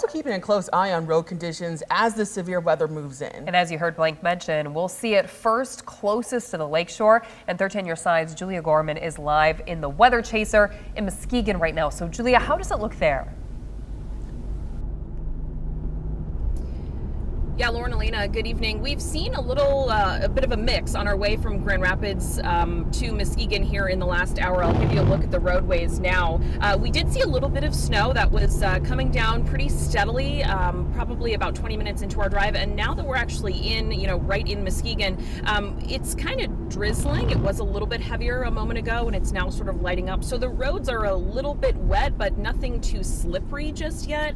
also keeping a close eye on road conditions as the severe weather moves in. And as you heard Blank mention, we'll see it first closest to the lakeshore. And 13 on your sides, Julia Gorman is live in the Weather Chaser in Muskegon right now. So Julia, how does it look there? Yeah, Lauren, Elena, good evening. We've seen a bit of a mix on our way from Grand Rapids to Muskegon here in the last hour. I'll give you a look at the roadways now. We did see a little bit of snow that was coming down pretty steadily, probably about 20 minutes into our drive. And now that we're actually right in Muskegon, it's kind of drizzling. It was a little bit heavier a moment ago, and it's now sort of lighting up. So the roads are a little bit wet, but nothing too slippery just yet.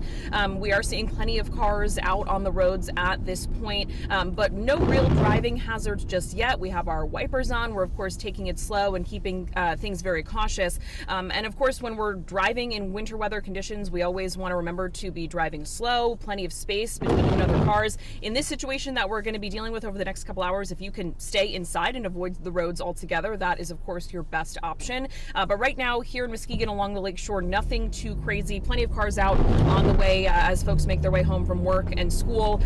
We are seeing plenty of cars out on the roads at this point, but no real driving hazards just yet. We have our wipers on. We're of course taking it slow and keeping things very cautious. And of course, when we're driving in winter weather conditions, we always want to remember to be driving slow, plenty of space between you and other cars. In this situation that we're going to be dealing with over the next couple hours, if you can stay inside and avoid the roads altogether, that is of course your best option. But right now here in Muskegon along the lakeshore, nothing too crazy. Plenty of cars out on the way as folks make their way home from work and school.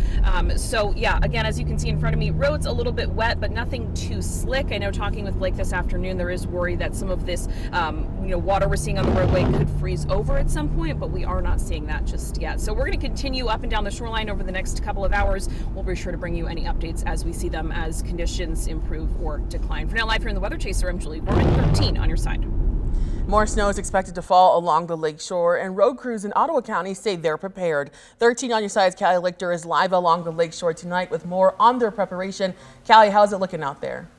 So yeah, again, as you can see in front of me, roads a little bit wet, but nothing too slick. I know talking with Blake this afternoon, there is worry that some of this water we're seeing on the roadway could freeze over at some point, but we are not seeing that just yet. So we're going to continue up and down the shoreline over the next couple of hours. We'll be sure to bring you any updates as we see them, as conditions improve or decline. For now, live here in the Weather Chaser, I'm Julie Gorman, 13 on your side. More snow is expected to fall along the lakeshore, and road crews in Ottawa County say they're prepared. 13 on your side's Callie Lichter is live along the lakeshore tonight with more on their preparation. Callie, how's it looking out there?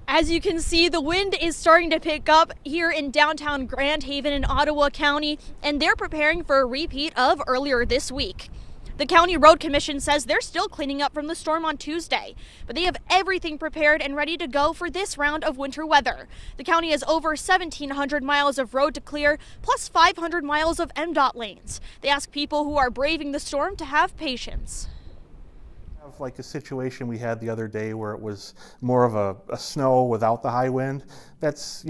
As you can see, the wind is starting to pick up here in downtown Grand Haven in Ottawa County, and they're preparing for a repeat of earlier this week. The County Road Commission says they're still cleaning up from the storm on Tuesday, but they have everything prepared and ready to go for this round of winter weather. The county has over 1,700 miles of road to clear, plus 500 miles of MDOT lanes. They ask people who are braving the storm to have patience. Like a situation we had the other day where it was more of a snow without the high wind. That's,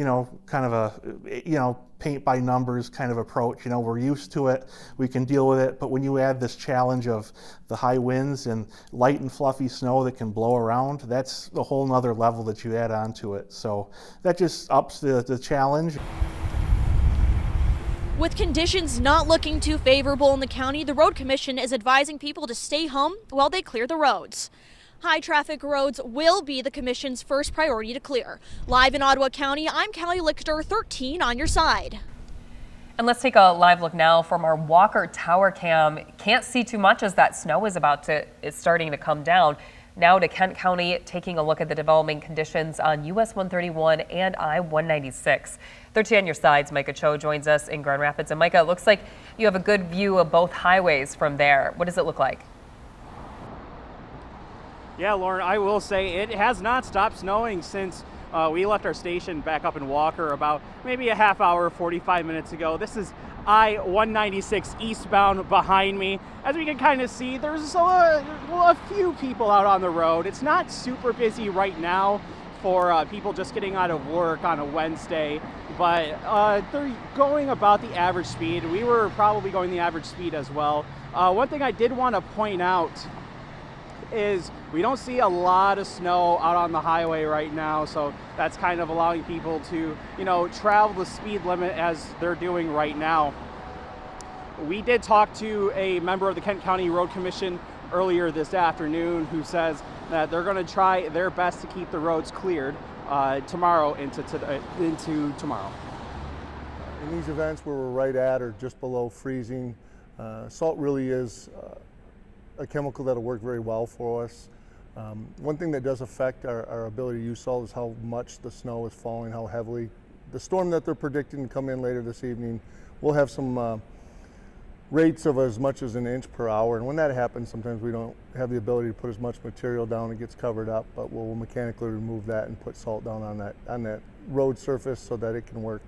kind of a, paint by numbers kind of approach. We're used to it, we can deal with it, but when you add this challenge of the high winds and light and fluffy snow that can blow around, that's a whole nother level that you add on to it. So that just ups the challenge. With conditions not looking too favorable in the county, the Road Commission is advising people to stay home while they clear the roads. High traffic roads will be the commission's first priority to clear. Live in Ottawa County, I'm Callie Lichter, 13 on your side. And let's take a live look now from our Walker Tower cam. Can't see too much as that snow is starting to come down. Now to Kent County, taking a look at the developing conditions on US 131 and I-196. 13 on your sides, Micah Cho joins us in Grand Rapids. And Micah, it looks like you have a good view of both highways from there. What does it look like? Yeah, Lauren, I will say it has not stopped snowing since we left our station back up in Walker about maybe a half hour, 45 minutes ago. This is I-196 eastbound behind me. As we can kind of see, there's a few people out on the road. It's not super busy right now for people just getting out of work on a Wednesday, but they're going about the average speed. We were probably going the average speed as well. One thing I did want to point out is we don't see a lot of snow out on the highway right now, so that's kind of allowing people to, travel the speed limit as they're doing right now. We did talk to a member of the Kent County Road Commission earlier this afternoon who says that they're going to try their best to keep the roads cleared tomorrow into tomorrow. In these events where we're right at or just below freezing, salt really is a chemical that'll work very well for us. One thing that does affect our ability to use salt is how much the snow is falling, how heavily. The storm that they're predicting to come in later this evening will have some rates of as much as an inch per hour, and when that happens, sometimes we don't have the ability to put as much material down. It gets covered up, but we'll mechanically remove that and put salt down on that road surface so that it can work.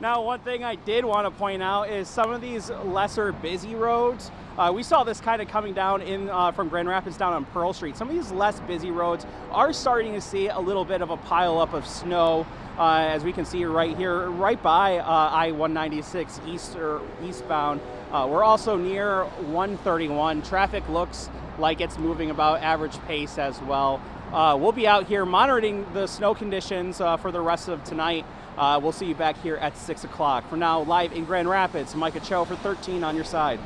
Now, one thing I did want to point out is some of these lesser busy roads. We saw this kind of coming down in from Grand Rapids down on Pearl Street. Some of these less busy roads are starting to see a little bit of a pile up of snow, as we can see right here, right by I-196 eastbound. We're also near 131. Traffic looks like it's moving about average pace as well. We'll be out here monitoring the snow conditions for the rest of tonight. We'll see you back here at 6 o'clock. For now, live in Grand Rapids, Micah Cho for 13 on your side.